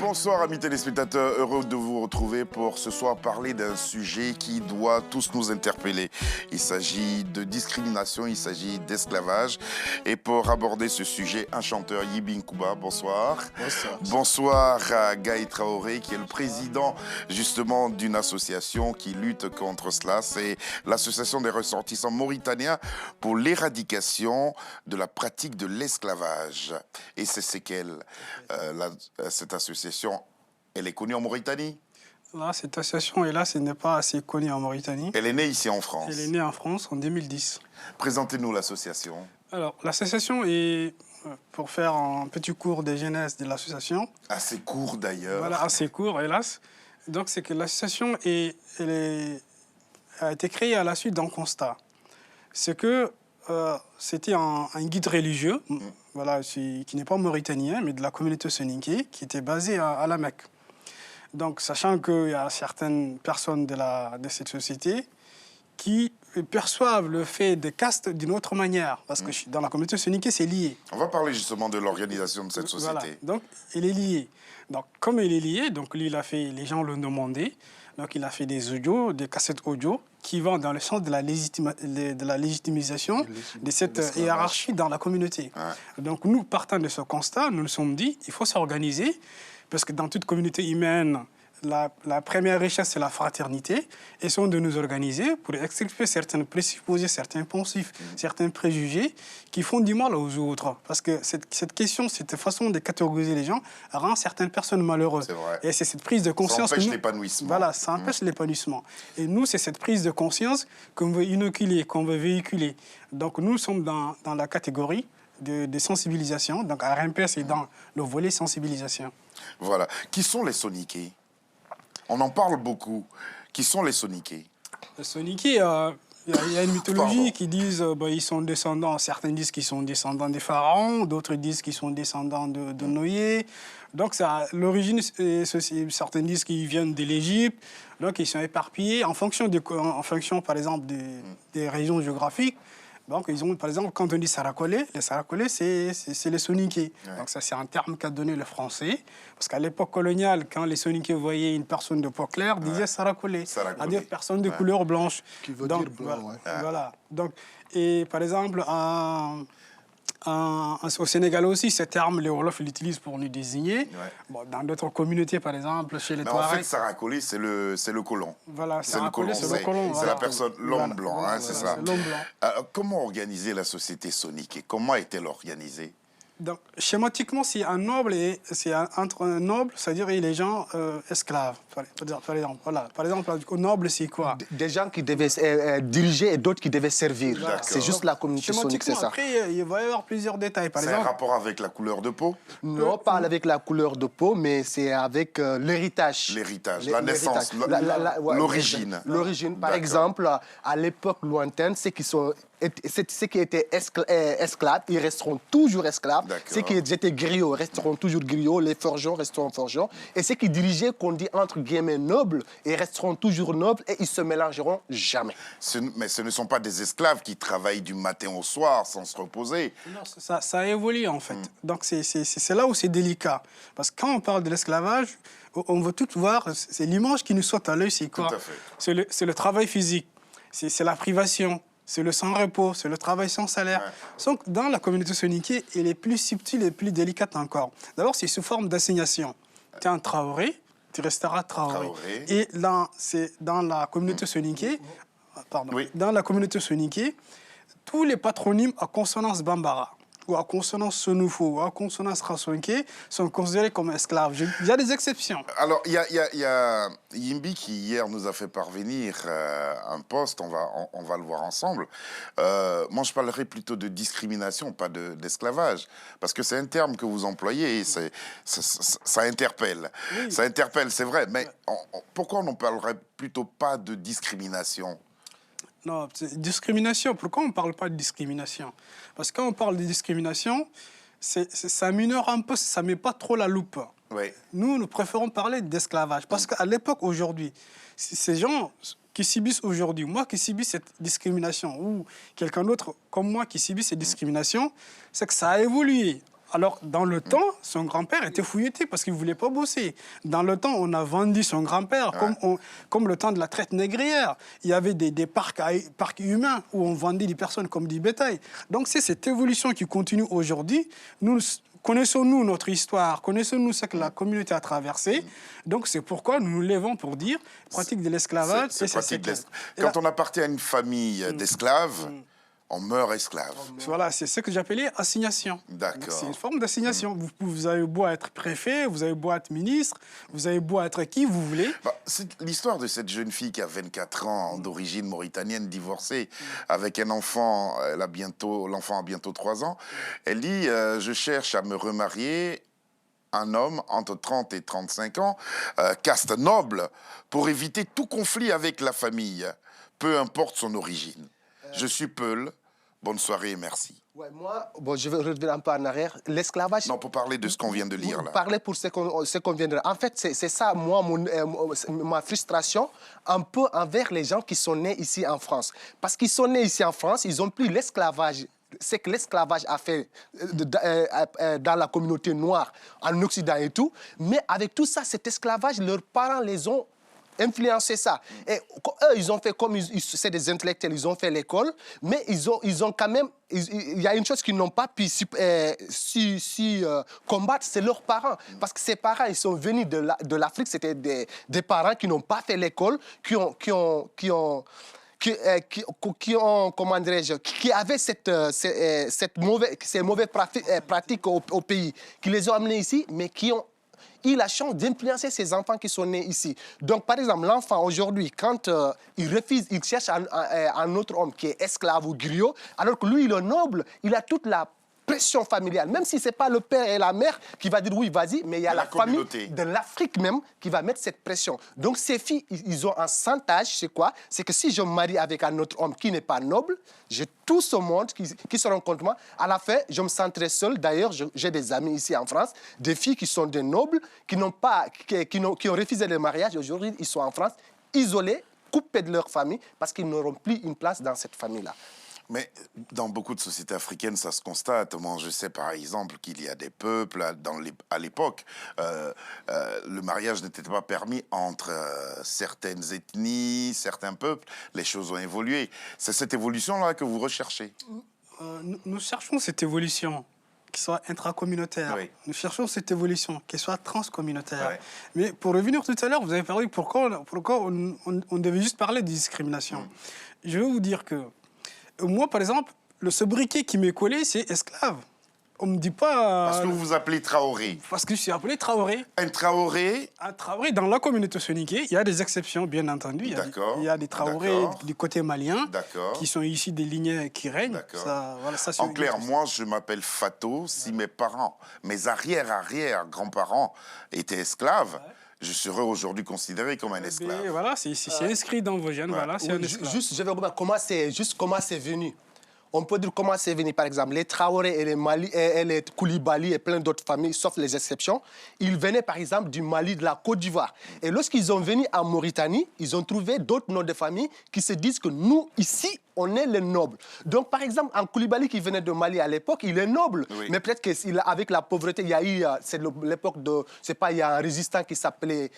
Bonsoir amis téléspectateurs, heureux de vous retrouver pour ce soir parler d'un sujet qui doit tous nous interpeller. Il s'agit de discrimination, il s'agit d'esclavage. Et pour aborder ce sujet, un chanteur, Yibi Nkouba, bonsoir. Bonsoir. Bonsoir à Gaï Traoré, qui est le président justement d'une association qui lutte contre cela. C'est l'association des ressortissants mauritaniens pour l'éradication de la pratique de l'esclavage. Et c'est cette association, elle est connue en Mauritanie? Là, cette association, hélas, elle n'est pas assez connue en Mauritanie. Elle est née ici en France? Elle est née en France en 2010. Présentez-nous l'association. Alors, l'association est, pour faire un petit cours de genèse de l'association... Assez court d'ailleurs. Voilà, assez court, hélas. Donc, c'est que l'association a été créée à la suite d'un constat. C'est que c'était un guide religieux, voilà, qui n'est pas mauritanien, mais de la communauté soninké, qui était basé à la Mecque. Donc, sachant qu'il y a certaines personnes de cette société qui perçoivent le fait de caste d'une autre manière, parce que dans la communauté soninké, c'est lié. On va parler justement de l'organisation de cette société. Voilà. Donc, il est lié. Donc, comme il est lié, donc lui, les gens l'ont demandé. Donc, il a fait des audios, des cassettes audio qui vont dans le sens de la légitimisation de cette hiérarchie dans la communauté. Ouais. Donc, nous, partant de ce constat, nous nous sommes dit il faut s'organiser parce que dans toute communauté humaine, la première richesse, c'est la fraternité. Et sont de nous organiser pour extirper certains présupposés, certains pensifs, certains préjugés qui font du mal aux autres. Parce que cette question, cette façon de catégoriser les gens rend certaines personnes malheureuses. C'est vrai. Et c'est cette prise de conscience... Ça empêche l'épanouissement. Voilà, ça empêche l'épanouissement. Et nous, c'est cette prise de conscience qu'on veut inoculer, qu'on veut véhiculer. Donc nous sommes dans la catégorie de sensibilisation. Donc à RMP, c'est dans le volet sensibilisation. Voilà. Qui sont les soninké? On en parle beaucoup. Qui sont les soninké? Les soninké, il y a une mythologie qui disent ils sont descendants. Certains disent qu'ils sont descendants des pharaons, d'autres disent qu'ils sont descendants de Noé. Donc l'origine, certains disent qu'ils viennent de l'Égypte. Donc ils sont éparpillés en fonction par exemple, des régions géographiques. Donc, ils ont, par exemple, quand on dit Sarakolé, les Sarakolé, c'est les soninké. Ouais. Donc, ça, c'est un terme qu'a donné le français. Parce qu'à l'époque coloniale, quand les soninké voyaient une personne de peau claire, ils disaient Sarakolé. C'est-à-dire personne de couleur blanche. Qui veut dire blanc, voilà. Donc, et par exemple, au Sénégal aussi, ce terme, les Wolof l'utilisent pour nous désigner. Ouais. Bon, dans d'autres communautés, par exemple, chez les Touaregs... En fait, Sarakolé, c'est le colon. Voilà, Sarakolé, c'est le colon. C'est la personne, l'homme blanc, c'est ça. L'homme blanc. Comment organiser la société soninké? Comment est-elle organisée? Donc, schématiquement, c'est un noble entre un noble, c'est-à-dire les gens esclaves. Par exemple, au noble, c'est quoi? Des gens qui devaient diriger et d'autres qui devaient servir. C'est juste la communauté sonique, c'est ça. Après, il va y avoir plusieurs détails. C'est un rapport avec la couleur de peau? Non, pas avec la couleur de peau, mais c'est avec l'héritage. L'héritage, la naissance, l'origine. L'origine, par exemple, à l'époque lointaine, ceux qui étaient esclaves, ils resteront toujours esclaves. Ceux qui étaient griots resteront toujours griots, les forgerons resteront forgerons. Et ceux qui dirigeaient, qu'on dit entre guillemets nobles, ils resteront toujours nobles et ils se mélangeront jamais. Mais ce ne sont pas des esclaves qui travaillent du matin au soir sans se reposer. Non, ça évolue en fait. Donc c'est là où c'est délicat. Parce que quand on parle de l'esclavage, on veut tout voir, c'est l'image qui nous saute à l'œil, c'est quoi? Tout à fait. C'est le travail physique, c'est la privation. C'est le sans-repos, c'est le travail sans salaire. Ouais. Donc, dans la communauté soninké, elle est plus subtile et plus délicate encore. D'abord, c'est sous forme d'assignation. Tu es un Traoré, tu resteras Traoré. Et là, c'est dans la communauté soninké, dans la communauté soninké, tous les patronymes à consonance bambara, ou à consonance sonoufo, ou à consonance rasonké, sont considérés comme esclaves. Il y a des exceptions. Alors, il y a Yimbi qui, hier, nous a fait parvenir un post, on va le voir ensemble. Moi, je parlerai plutôt de discrimination, pas d'esclavage. Parce que c'est un terme que vous employez et ça interpelle. Oui. Ça interpelle, c'est vrai. Mais pourquoi on ne parlerait plutôt pas de discrimination? Non, discrimination. Pourquoi on ne parle pas de discrimination? Parce que quand on parle de discrimination, ça minore un peu, ça ne met pas trop la loupe. Oui. Nous préférons parler d'esclavage. Parce qu'à l'époque, aujourd'hui, ces gens qui subissent aujourd'hui, moi qui subis cette discrimination, ou quelqu'un d'autre comme moi qui subit cette discrimination, c'est que ça a évolué. Alors, dans le temps, son grand-père était fouilletté parce qu'il ne voulait pas bosser. Dans le temps, on a vendu son grand-père comme le temps de la traite négrière. Il y avait des parcs humains où on vendait des personnes comme du bétail. Donc, c'est cette évolution qui continue aujourd'hui. Connaissons-nous notre histoire, connaissons-nous ce que la communauté a traversé. Donc, c'est pourquoi nous nous lèvons pour dire pratique de l'esclavage. Quand on appartient à une famille d'esclaves, on meurt esclave. Voilà, c'est ce que j'appelais assignation. D'accord. C'est une forme d'assignation. Vous avez beau être préfet, vous avez beau être ministre, vous avez beau être qui vous voulez. C'est l'histoire de cette jeune fille qui a 24 ans, d'origine mauritanienne, divorcée, avec un enfant. L'enfant a bientôt 3 ans. Elle dit je cherche à me remarier. Un homme entre 30 et 35 ans, caste noble, pour éviter tout conflit avec la famille, peu importe son origine. Je suis Peul. Bonne soirée et merci. Ouais, moi, je vais revenir un peu en arrière. L'esclavage... Non, pour parler de ce qu'on vient de lire, là. Parler pour ce qu'on vient de lire. En fait, c'est ça, moi, ma frustration, un peu envers les gens qui sont nés ici en France. Parce qu'ils sont nés ici en France, ils ont pris l'esclavage. C'est que l'esclavage a fait dans la communauté noire, en Occident et tout. Mais avec tout ça, cet esclavage, leurs parents les ont influencer ça. Et eux, ils ont fait comme c'est des intellectuels, ils ont fait l'école, mais ils ont quand même... Il y a une chose qu'ils n'ont pas pu combattre, c'est leurs parents. Parce que ces parents, ils sont venus de l'Afrique, c'était des parents qui n'ont pas fait l'école, qui avaient ces mauvaises pratiques au pays, qui les ont amenés ici, mais qui ont eu la chance d'influencer ces enfants qui sont nés ici. Donc, par exemple, l'enfant, aujourd'hui, quand il refuse, il cherche un autre homme qui est esclave ou griot, alors que lui, il est noble, il a toute la pression familiale, même si ce n'est pas le père et la mère qui va dire oui, vas-y, mais il y a la famille de l'Afrique même qui va mettre cette pression. Donc, ces filles, ils ont un chantage, c'est quoi? C'est que si je me marie avec un autre homme qui n'est pas noble, j'ai tout ce monde qui se rend compte de moi. À la fin, je me sens très seul. D'ailleurs, j'ai des amis ici en France, des filles qui sont des nobles, qui ont refusé le mariage. Aujourd'hui, ils sont en France, isolés, coupés de leur famille, parce qu'ils n'auront plus une place dans cette famille-là. Mais dans beaucoup de sociétés africaines, ça se constate. Moi, je sais par exemple qu'il y a des peuples, à l'époque, le mariage n'était pas permis entre certaines ethnies, certains peuples. Les choses ont évolué. C'est cette évolution-là que vous recherchez? Nous cherchons cette évolution qui soit intracommunautaire. Oui. Nous cherchons cette évolution qui soit transcommunautaire. Oui. Mais pour revenir tout à l'heure, vous avez parlé pourquoi on devait juste parler de discrimination. Je vais vous dire que moi, par exemple, le sobriquet qui m'est collé, c'est esclave. On ne me dit pas... Parce que vous vous appelez Traoré. Parce que je suis appelé Traoré. Un Traoré? Un Traoré, dans la communauté soninké, il y a des exceptions, bien entendu. Il y a des Traorés du côté malien qui sont ici des lignées qui règnent. En clair, moi, je m'appelle Fato. Si mes parents, mes arrière-grands-parents étaient esclaves, je serais aujourd'hui considéré comme un esclave. Voilà, c'est inscrit dans vos gènes. Voilà, c'est un esclave. Juste, je vais regarder comment c'est venu. On peut dire comment c'est venu, par exemple, les Traoré et les Mali et les Koulibaly et plein d'autres familles, sauf les exceptions, ils venaient par exemple du Mali, de la Côte d'Ivoire. Et lorsqu'ils sont venus en Mauritanie, ils ont trouvé d'autres noms de famille qui se disent que nous, ici, on est les nobles. Donc, par exemple, un Koulibaly qui venait de Mali à l'époque, il est noble. Oui. Mais peut-être qu'avec la pauvreté, il y a eu, c'est l'époque de, c'est pas, il y a un résistant qui s'appelait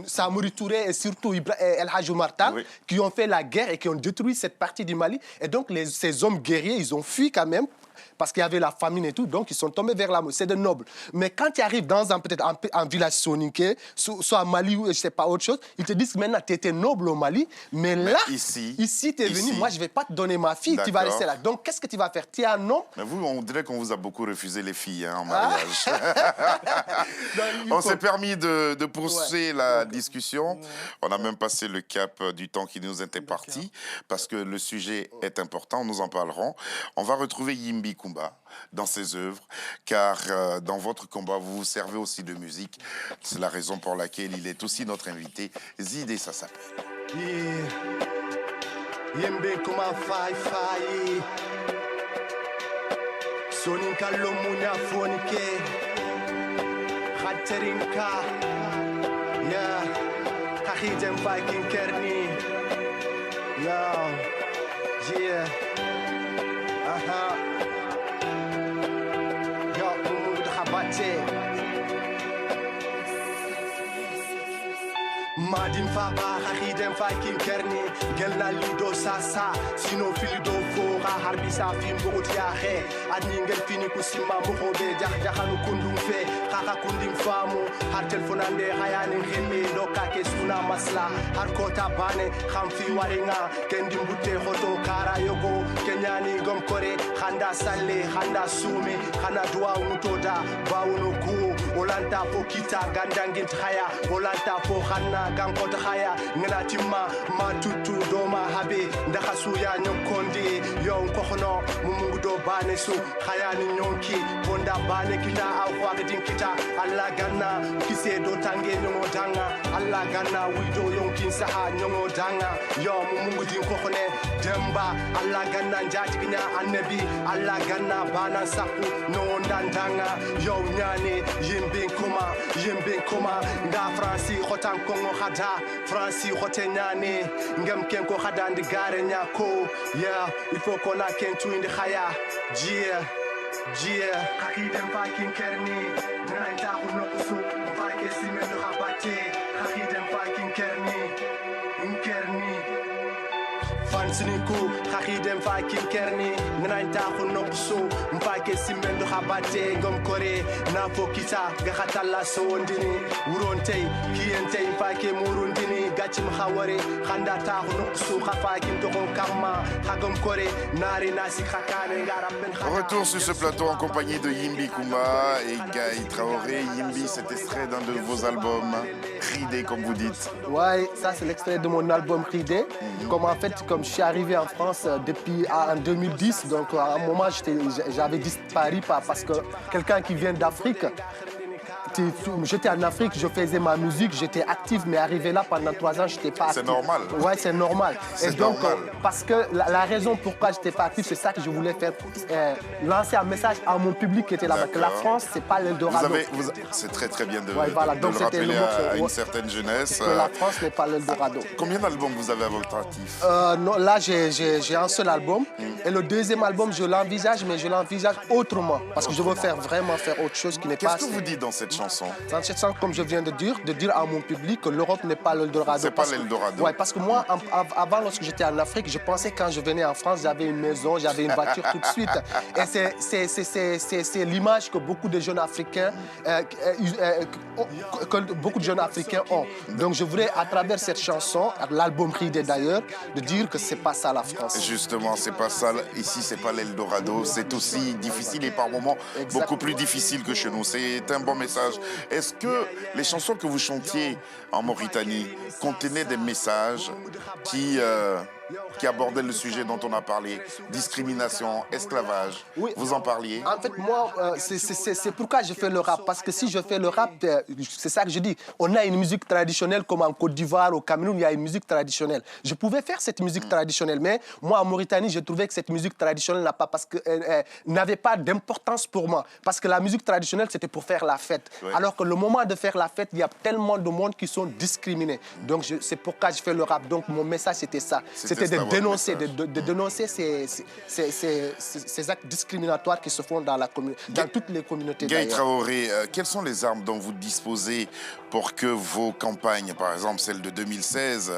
Samori Touré et surtout El Hadj Omar Tall, qui ont fait la guerre et qui ont détruit cette partie du Mali. Et donc, ces hommes guerriers, ils ont fui quand même, parce qu'il y avait la famine et tout, donc ils sont tombés vers la... C'est des nobles. Mais quand tu arrives dans peut-être un village soninké, soit à Mali ou je ne sais pas autre chose, ils te disent que maintenant tu étais noble au Mali, mais là, ici tu es venu, moi je ne vais pas te donner ma fille, tu vas rester là. Donc qu'est-ce que tu vas faire? Tu es un homme. Mais vous, on dirait qu'on vous a beaucoup refusé les filles en mariage. On s'est permis de poursuivre la discussion. On a même passé le cap du temps qui nous était parti, parce que le sujet est important, nous en parlerons. On va retrouver Yimbi Koumba dans ses œuvres, car dans votre combat, vous vous servez aussi de musique. C'est la raison pour laquelle il est aussi notre invité. Zidé, ça s'appelle. Yimbi Koumba Fai Soninka Lomuna Fonike Khaterinka Ya Khidem Viking Kerni. Yo, yeah. Yo, Moumou de Khabate. Madim Faba, Khidem Viking Kerni. Gelna Lido Sasa, Sino Filido Fora, Harbisa Fim Boutiahe. Adningel Fini Kusima Mohobe, Jakhanu Kundum Fe, Kaka Kundim Famu, Hartel Fonande, Hayanin Heme, Loka Kesuna Masla, Harkota Bane, Hamfi Waringa, Kendim Bute Hoto Kara Yogo, Kenyani Gomkore, Handa Sale, Handa Sume, Hana Dua Utoda, Baunuku, Olanta Fokita, Gandangit Haya, Olanta Fohana, Gankot Haya, Nganatima, Matutu Doma Habe, Ndakasuya Nyokonde, Yon Kohono, Mumudo Banesu, Hayani Nyonki, Bonda Bane Kita, Awagin Kita, Allah Gana, Kise do Tange Nyomodanga, Allah Gana, Wido Yonkin Saha Nyomodanga, Yon Mumudin Kohone, Demba, Allah Gana, Jajigna, Anebi, Allah Gana, Bana Saku, no Dandanga, Yon Nyane, Yimbin Kuma, Nga Franci, Hotan Kongo Hada, Franci Hotenyane, Ngam Kenko Hadan de Gare Nyako, yeah, il faut qu'on a Kentu in the Haya, Gia, Hakidem Viking Kerni, Nanta Hunokusu, Vike Simen de Habate, Hakidem Viking Kerni, Fansiniku, Hakidem Viking Kerni, Nanta Hunokusu, Vike Simen de Habate, Gomkore, Nafokita, Gahatala Sondini, Uronte, Kiente, Vike Murundini, Gachim Haware, Handata Hunokusu, Hafakim Toron Kama, Hagomkore, Nari Nasi Hakane, Garapen. Retour sur ce plateau en compagnie de Yimbi Kouma et Gaï Traoré. Yimbi, cet extrait d'un de vos albums, Ridé comme vous dites. Ouais, ça c'est l'extrait de mon album Ridé. Comme en fait, comme je suis arrivé en France depuis en 2010, donc à un moment j'avais disparu parce que quelqu'un qui vient d'Afrique, j'étais en Afrique, je faisais ma musique, j'étais actif, mais arrivé là pendant 3 ans, je n'étais pas actif. C'est normal. Ouais, c'est normal. Et donc, normal. parce que la raison pourquoi je n'étais pas actif, c'est ça que je voulais faire, lancer un message à mon public qui était là-bas. Que la France, c'est pas l'Eldorado. C'est très très bien de, ouais, voilà. de Donc, le rappeler à une ouais, certaine jeunesse. Que la France n'est pas l'Eldorado. Combien d'albums vous avez à votre actif? Non, là, j'ai un seul album. Et le deuxième album, je l'envisage, mais je l'envisage autrement. Parce que je veux vraiment faire autre chose qui n'est pas... Qu'est-ce que vous dites dans cette chanson? Dans cette chanson, comme je viens de dire à mon public que l'Europe n'est pas l'Eldorado. C'est pas l'Eldorado. Ouais, parce que moi, avant, lorsque j'étais en Afrique, je pensais quand je venais en France, j'avais une maison, j'avais une voiture tout de suite. Et c'est l'image que beaucoup de jeunes Africains, ont. Donc je voudrais, à travers cette chanson, l'album Ridé d'ailleurs, de dire que c'est pas ça la France. Justement, c'est pas ça. Ici, c'est pas l'Eldorado. C'est aussi difficile et par moments beaucoup plus difficile que chez nous. C'est un bon message. Est-ce que les chansons que vous chantiez en Mauritanie contenaient des messages qui abordaient le sujet dont on a parlé, discrimination, esclavage? Oui. Vous en parliez? En fait, moi, c'est pourquoi je fais le rap. Parce que si je fais le rap, c'est ça que je dis. On a une musique traditionnelle comme en Côte d'Ivoire, au Cameroun, il y a une musique traditionnelle. Je pouvais faire cette musique traditionnelle, mais moi, en Mauritanie, je trouvais que cette musique traditionnelle n'avait pas d'importance pour moi. Parce que la musique traditionnelle, c'était pour faire la fête. Oui. Alors que le moment de faire la fête, il y a tellement de monde qui sont discriminés. Donc, c'est pourquoi je fais le rap. Donc, mon message, c'était ça. C'était de dénoncer ces actes discriminatoires qui se font dans toutes les communautés. Gaï Traoré, quelles sont les armes dont vous disposez pour que vos campagnes, par exemple celle de 2016,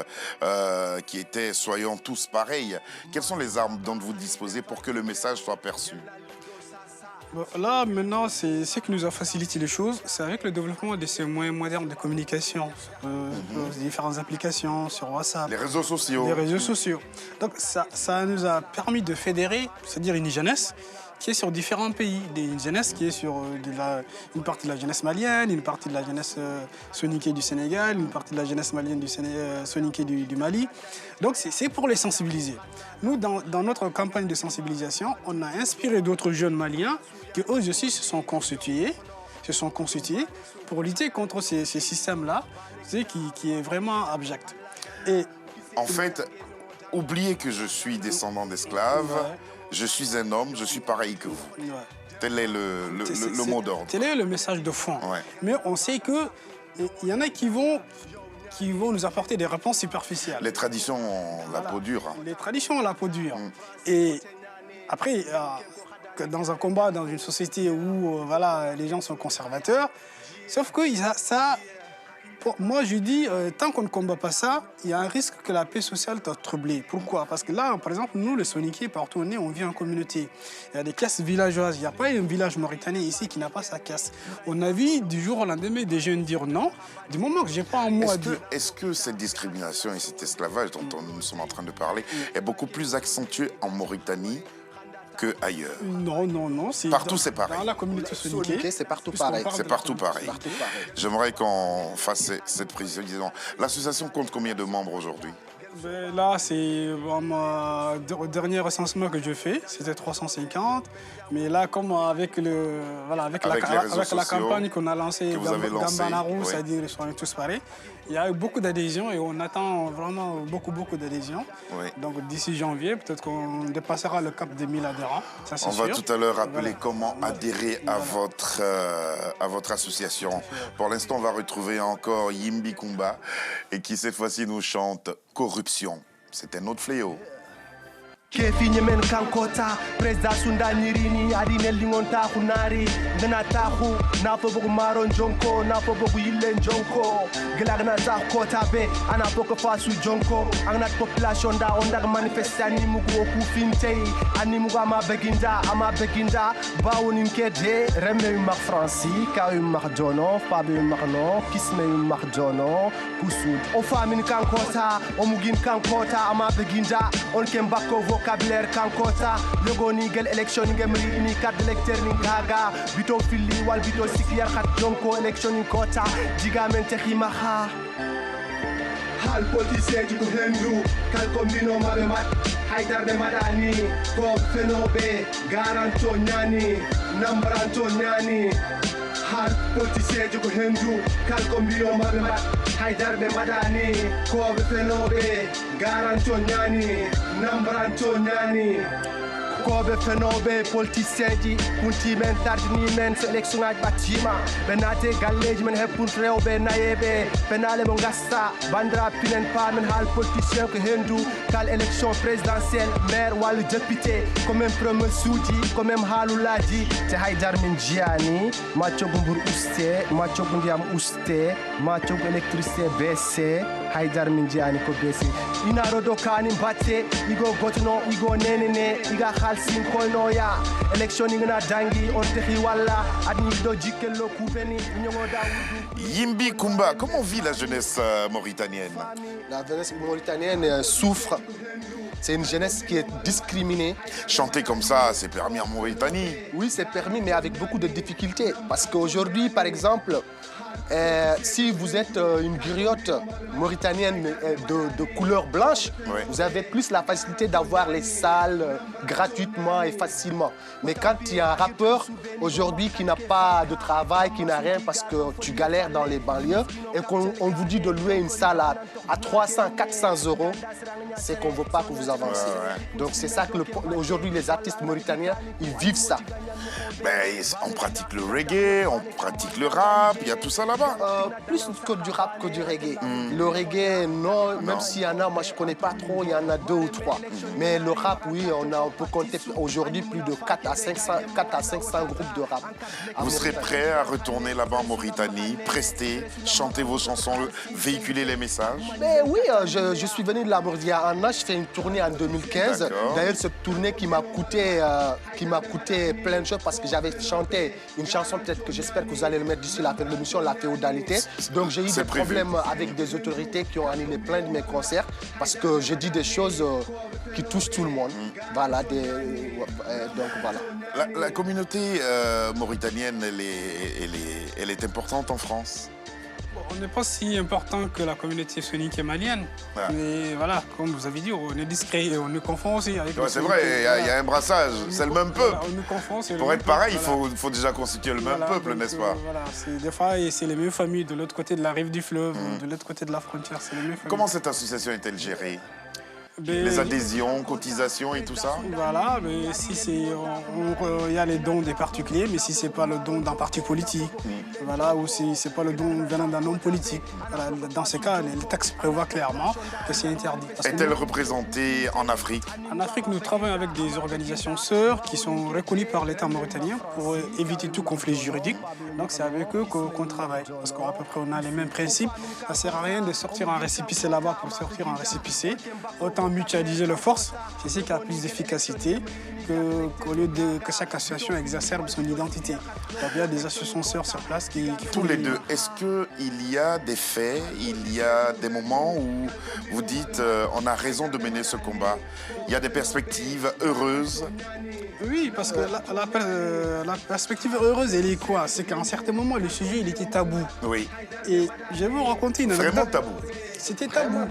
qui était « Soyons tous pareils », quelles sont les armes dont vous disposez pour que le message soit perçu? Bon, là, maintenant, c'est ce qui nous a facilité les choses. C'est avec le développement de ces moyens modernes de communication, différentes applications sur WhatsApp. Les réseaux sociaux. Les réseaux sociaux. Donc, ça nous a permis de fédérer, c'est-à-dire une jeunesse qui est sur différents pays. Une jeunesse qui est sur une partie de la jeunesse malienne, une partie de la jeunesse soniquée du Sénégal, une partie de la jeunesse malienne soniquée du Mali. Donc, c'est pour les sensibiliser. Nous, dans notre campagne de sensibilisation, on a inspiré d'autres jeunes maliens qui, eux aussi, se sont constitués pour lutter contre ces systèmes-là, qui est vraiment abject. Et, en fait, oubliez que je suis descendant d'esclaves, ouais. Je suis un homme, je suis pareil que vous. Ouais. Tel est le mot d'ordre. Tel est le message de fond. Ouais. Mais on sait qu'il y en a qui vont qui vont nous apporter des réponses superficielles. Les traditions ont la peau dure. Hein. Les traditions ont la peau dure. Et après, dans un combat, dans une société où voilà, les gens sont conservateurs, sauf que ça... Moi, je dis, tant qu'on ne combat pas ça, il y a un risque que la paix sociale soit troublée. Pourquoi? Parce que là, par exemple, nous, les Soniqués, partout où on est, on vit en communauté. Il y a des caisses villageoises. Il n'y a pas un village mauritanien ici qui n'a pas sa caisse. On a vu du jour au lendemain des jeunes dire non. Du moment que je n'ai pas un mot à dire. Est-ce que cette discrimination et cet esclavage dont nous sommes en train de parler est beaucoup plus accentué en Mauritanie qu'ailleurs? Non. Partout, c'est pareil. Dans la communauté soniquée, c'est partout pareil. C'est partout pareil. J'aimerais qu'on fasse cette précision. Disons, l'association compte combien de membres aujourd'hui? Là, c'est le dernier recensement que je fais, c'était 350. Mais là, comme avec la campagne qu'on a lancée, Gambanaru, c'est-à-dire on est tous pareils, il y a eu beaucoup d'adhésions et on attend vraiment beaucoup d'adhésions. Oui. Donc d'ici janvier, peut-être qu'on dépassera le cap des 1000 adhérents. Ça, on va tout à l'heure rappeler comment adhérer à votre association. Pour l'instant, on va retrouver encore Yimbi Kumba et qui cette fois-ci nous chante Corruption. C'est un autre fléau. Kefi nyemen kankota presda sunda nirini adine lingonta kunari dana tahu na fobo maron jonko na fobo yilen jonko gelagna za kota be ana poko fasu jonko agna population da onda manifeste animu ko fintei animu ama beginda bawunin kede remme mak franci ka mak jono fabe mak no kisme mak jono kusud o famin kankota o mugin kankota ama beginda on kembako vocabulaire kankota logoni gel election ngemri ini carte d'électeur ni gaga bito fili wal bito sikiyar khat jonko election ni kota diga men teximaha hal politicien du hendu kal combino mabe mat haidar de madani ko fenobe garanto nyani nambranto nyani hal politicien du hendu kal combino mabe mat haidar de madani ko fenobe garanto nyani nambranto nyani kobe fenobe politicien di kunti men tardini men selection aj batima benate galleji men hepun rewbe nayebe penale mo gasta bandra pinen pa men hal politicien ko hendu kal élection présidentielle maire wal député comme même premier soudi comme même halulaji te haydar min jiani ma chogumbur uste ma chogundiam uste ma chog électricité baissé haydar min jiani ko baissé ina rodo kani batte igo gotno igo nenene iga halsin koynoya élection ngana dangi on tehi walla adni do jikelo kupeni nyongo dawudu Yimbi Kumba, comment vit la jeunesse mauritanienne? La jeunesse mauritanienne souffre. C'est une jeunesse qui est discriminée. Chanter comme ça, c'est permis en Mauritanie? Oui, c'est permis, mais avec beaucoup de difficultés. Parce qu'aujourd'hui, par exemple, si vous êtes une griotte mauritanienne de couleur blanche, oui, vous avez plus la facilité d'avoir les salles gratuitement et facilement. Mais quand il y a un rappeur aujourd'hui qui n'a pas de travail, qui n'a rien parce que tu galères dans les banlieues et qu'on vous dit de louer une salle à 300, 400 euros, c'est qu'on ne veut pas que vous avancez. Donc c'est ça que aujourd'hui les artistes mauritaniens, ils vivent ça. Ben, on pratique le reggae, on pratique le rap, il y a tout ça là-bas. Plus que du rap que du reggae. Le reggae, non, même s'il y en a, moi je ne connais pas trop, il y en a 2 ou 3. Mais le rap, oui, on peut compter aujourd'hui plus de 4 à 500 groupes de rap. Vous serez prêt à retourner là-bas en Mauritanie, prester, chanter vos chansons, véhiculer les messages? Mais oui, je suis venu de la Mauritanie un an, je fais une tournée en 2015. D'ailleurs, cette tournée qui m'a coûté plein de choses parce que j'avais chanté une chanson, peut-être que j'espère que vous allez le mettre d'ici la fin de l'émission, la féodalité. Donc j'ai eu des problèmes avec des autorités qui ont annulé plein de mes concerts parce que j'ai dit des choses qui touchent tout le monde. Voilà, donc voilà. La communauté mauritanienne, elle est importante en France? On n'est pas si important que la communauté sonique et malienne. Mais voilà, comme vous avez dit, on est discret et on nous confond aussi avec c'est vrai, il y a un brassage, c'est le même peuple. On nous confond, pour être pareil, il faut déjà constituer le même peuple, n'est-ce pas? Voilà, des fois, c'est les mêmes familles de l'autre côté de la rive du fleuve, de l'autre côté de la frontière, c'est les mêmes familles. Comment cette association est-elle gérée? Les adhésions, cotisations et tout ça? Voilà, mais si c'est, il y a les dons des particuliers, mais si c'est pas le don d'un parti politique, voilà, ou si c'est pas le don venant d'un homme politique, voilà, dans ces cas, les textes prévoient clairement que c'est interdit. Est-elle représentée en Afrique? En Afrique, nous travaillons avec des organisations sœurs qui sont reconnues par l'État mauritanien pour éviter tout conflit juridique. Donc c'est avec eux qu'on travaille, parce qu'à peu près on a les mêmes principes. Ça sert à rien de sortir un récépissé là-bas pour sortir un récépissé. Autant mutualiser les forces, c'est ce qui a plus d'efficacité qu'au lieu que chaque association exacerbe son identité. Donc, il y a des associations sœurs sur place qui font... Tous les deux, est-ce qu'il y a des faits, il y a des moments où vous dites on a raison de mener ce combat? Il y a des perspectives heureuses? Oui, parce que la perspective heureuse, elle est quoi? C'est qu'à un certain moment, le sujet, il était tabou. Oui. Et je vais vous raconter une anecdote. Vraiment tabou. C'était tabou.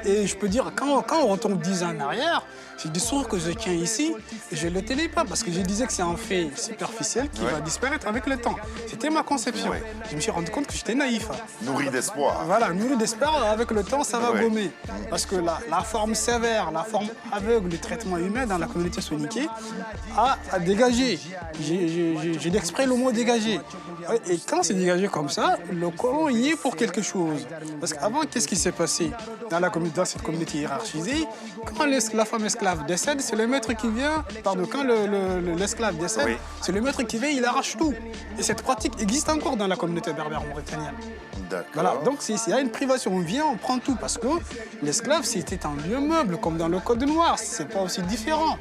Et je peux dire, quand on retombe 10 ans en arrière, c'est des discours que je tiens ici, je ne le tenais pas parce que je disais que c'est un fait superficiel qui va disparaître avec le temps. C'était ma conception. Je me suis rendu compte que j'étais naïf. Nourri d'espoir. Voilà, nourri d'espoir, avec le temps, ça va gommer. Parce que la forme sévère, la forme aveugle du traitement humain dans la communauté soninké a dégagé. J'ai exprès le mot dégagé. Et quand c'est dégagé comme ça, le colon y est pour quelque chose. Parce qu'avant, qu'est-ce qui s'est passé dans cette communauté hiérarchisée? Quand la femme esclave décède, c'est le maître qui vient, quand l'esclave décède, c'est le maître qui vient, il arrache tout. Et cette pratique existe encore dans la communauté berbère mauritanienne. Voilà, donc s'il y a une privation, on vient, on prend tout, parce que l'esclave, c'était un lieu meuble, comme dans le Code noir, c'est pas aussi différent.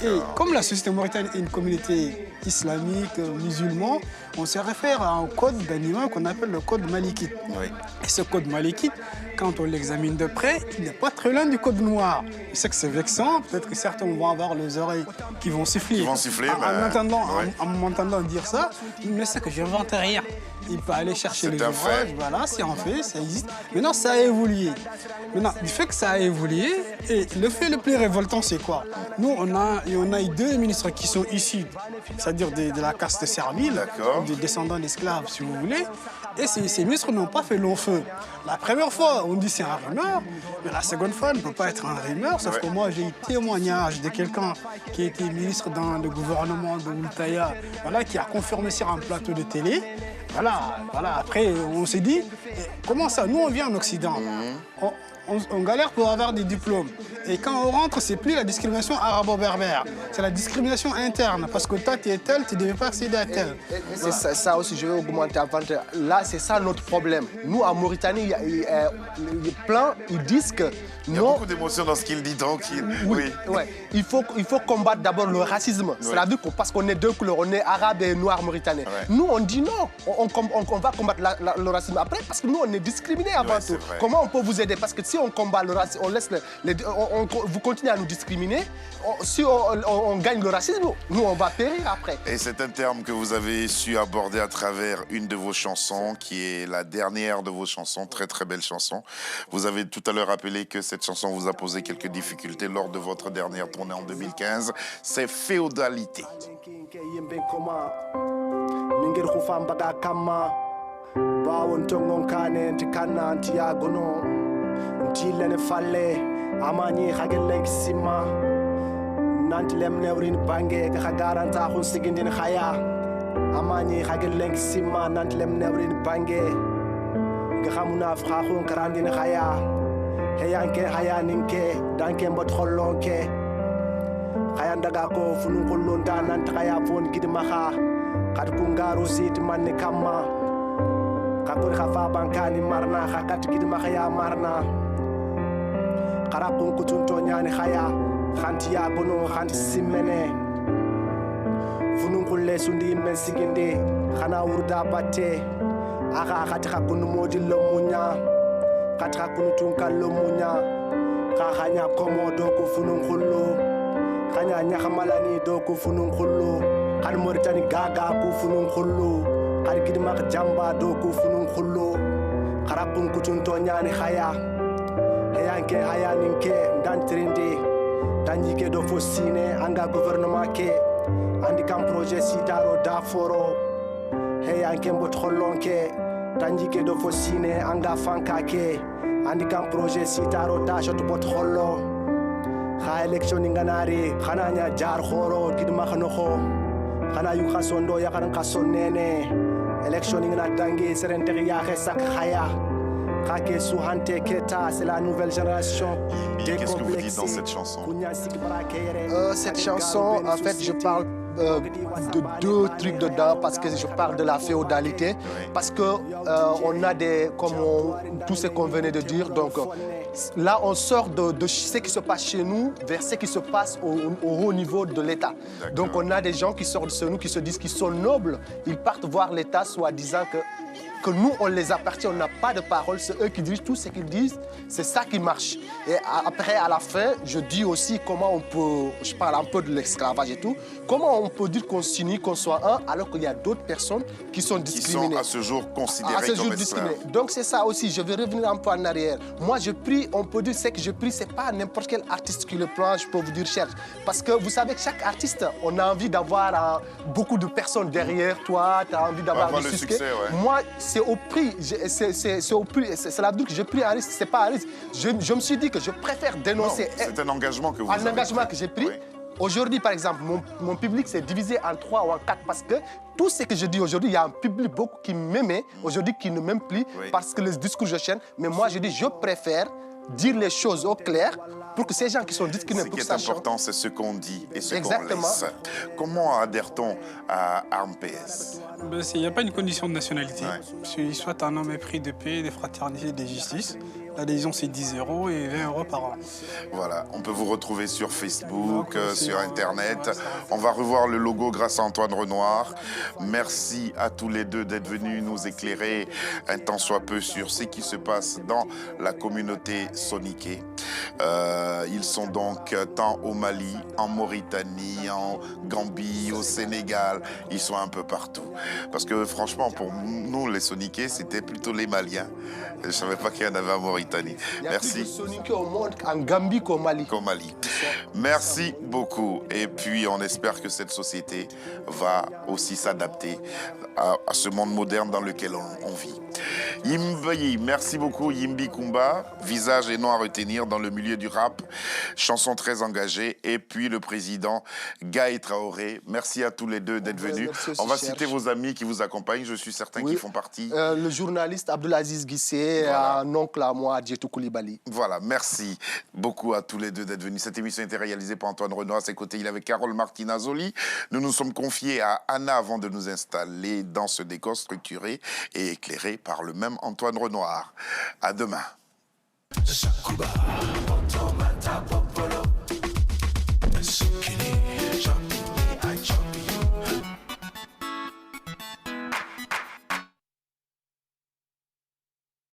Et comme la société mauritanienne est une communauté islamique, musulman, on se réfère à un code d'animal qu'on appelle le code malikite. Et ce code malikite, quand on l'examine de près, il n'est pas très loin du code noir. Je sais que c'est vexant, peut-être que certains vont avoir les oreilles qui vont siffler. En m'entendant dire ça, mais c'est que je n'invente rien. Il peut aller chercher les ouvrages, voilà, c'est un fait, ça existe. Maintenant, ça a évolué. Maintenant, du fait que ça a évolué, et le fait le plus révoltant, c'est quoi? Nous, on a eu 2 ministres qui sont issus, c'est-à-dire de la caste servile, des descendants d'esclaves, si vous voulez. Et ces ministres n'ont pas fait long feu. La première fois, on dit c'est un rumeur, mais la seconde fois, ne peut pas être un rumeur, sauf que moi, j'ai eu témoignage de quelqu'un qui a été ministre dans le gouvernement de Moultaya, voilà, qui a confirmé sur un plateau de télé. Voilà. Après, on s'est dit, comment ça? Nous, on vient en Occident. On galère pour avoir des diplômes. Et quand on rentre, c'est plus la discrimination arabo-berbère, c'est la discrimination interne. Parce que toi, tu es tel, tu ne devais pas accéder à tel. C'est ça aussi, je vais augmenter avant. Là, c'est ça notre problème. Nous, en Mauritanie, plein, ils disent que... Il y a beaucoup d'émotions dans ce qu'il dit, tranquille. Oui. Il faut combattre d'abord le racisme. C'est-à-dire que parce qu'on est 2 couleurs, on est arabe et noir mauritanien. Nous, on dit non, on va combattre le racisme après parce que nous, on est discriminés avant tout. Comment on peut vous aider? Parce que si on combat le racisme, on laisse vous continuez à nous discriminer. Si on gagne le racisme, nous, on va périr après. Et c'est un terme que vous avez su aborder à travers une de vos chansons, qui est la dernière de vos chansons, très très belle chanson. Vous avez tout à l'heure rappelé que cette chanson vous a posé quelques difficultés lors de votre dernière tournée en 2015. C'est Féodalité. Tilene falle amani khagelen sima nantlem neurin bange khagaranta khun sigindin khaya amani khagelen sima nantlem neurin bange khamuna khun karandin khaya heyanke hayaninke danke mbot khollonke khaya ndaga ko funun kollon danan khaya fon gidma kha kad kungaru sit manne kama kakuri khafa bankani marna khakat gidma khaya marna Karapun kutunto nyani khaya khanti ya gono khanti simene funun kulle sundi men siginde khana urda batte aga khati khakunu modi lomunya khati khakunu tunkal lomunya khanya komodo ko funun khullu khanya nya khamalani do ko funun khullu khan Mauritani gaga ko funun khullu khar gidma jamba do ko funun khullu karapun kutunto nyani khaya Heyanke hayaninke dantrinde danjike do fosine anga gouvernement ke andi kam projet sitaro daforo heyanke mbot khollonke danjike do fosine anga fanka ke andi kam projet sitaro da shot bot khollo Kha election nganari khananya jar khoro kidma khanokho khana yu khasondo ya kharan khasonene election ngana tangi serenteri ya khesak khaya khake suhante keta c'est la nouvelle génération. Qu'est-ce que vous dites dans cette chanson? Cette chanson, en fait, je parle de deux trucs dedans parce que je parle de la féodalité, parce que on a des, comme tout ce qu'on venait de dire, donc là on sort de ce qui se passe chez nous vers ce qui se passe au haut niveau de l'État. Donc on a des gens qui sortent de nous, qui se disent qu'ils sont nobles, ils partent voir l'État soi-disant que nous, on les appartient, on n'a pas de parole, c'est eux qui disent tout ce qu'ils disent, c'est ça qui marche. Et après, à la fin, je dis aussi comment on peut, je parle un peu de l'esclavage et tout, comment on peut dire qu'on s'unit, qu'on soit un, alors qu'il y a d'autres personnes qui sont discriminées. Qui sont à ce jour considérées comme esclaves. Donc c'est ça aussi, je vais revenir un peu en arrière. Moi, je prie, on peut dire ce que je prie, c'est pas n'importe quel artiste qui le prend, je peux vous dire cherche. Parce que vous savez que chaque artiste, on a envie d'avoir beaucoup de personnes derrière toi, tu as envie d'avoir du succès. Moi, c'est au prix, c'est au prix, c'est la dire que je pris un risque, c'est pas un risque. Je me suis dit que je préfère dénoncer. C'est un engagement que vous avez. Un engagement que j'ai pris. Oui. Aujourd'hui, par exemple, mon public s'est divisé en 3 ou en 4 parce que tout ce que je dis aujourd'hui, il y a un public beaucoup qui m'aimait, aujourd'hui qui ne m'aime plus parce que les discours je chaîne. Mais moi, je dis, je préfère dire les choses au clair pour que ces gens qui sont discriminés... Ce qui est important, c'est ce qu'on dit et ce qu'on laisse. Comment adhère-t-on à Armes PS? Il n'y a pas une condition de nationalité. Il soit un homme épris de paix, de fraternité et de justice. L'adhésion, c'est 10 € et 20 € par an. Voilà, on peut vous retrouver sur Facebook, sur Internet. On va revoir le logo grâce à Antoine Renoir. Merci à tous les deux d'être venus nous éclairer un tant soit peu sur ce qui se passe dans la communauté soniquée. Ils sont donc tant au Mali, en Mauritanie, en Gambie, au Sénégal. Ils sont un peu partout. Parce que franchement, pour nous, les soniqués, c'était plutôt les Maliens. Je ne savais pas qu'il y en avait en Mauritanie. Merci. Il y a plus de soniqués au monde en Gambie qu'au Mali. Merci beaucoup. Et puis, on espère que cette société va aussi s'adapter à ce monde moderne dans lequel on vit. Yimbi, merci beaucoup Yimbi Kumba, visage et nom à retenir dans le milieu du rap, chanson très engagée. Et puis le président Gaye Traoré, merci à tous les deux d'être venus. On va citer vos amis qui vous accompagnent, je suis certain qu'ils font partie. Le journaliste Abdelaziz Guissé, un oncle à moi, Djetou Koulibaly. Voilà, merci beaucoup à tous les deux d'être venus. Cette émission a été réalisée par Antoine Renoir. À ses côtés, il avait Carole Martinazoli. Nous nous sommes confiés à Anna avant de nous installer dans ce décor structuré et éclairé par le même Antoine Renoir. À demain.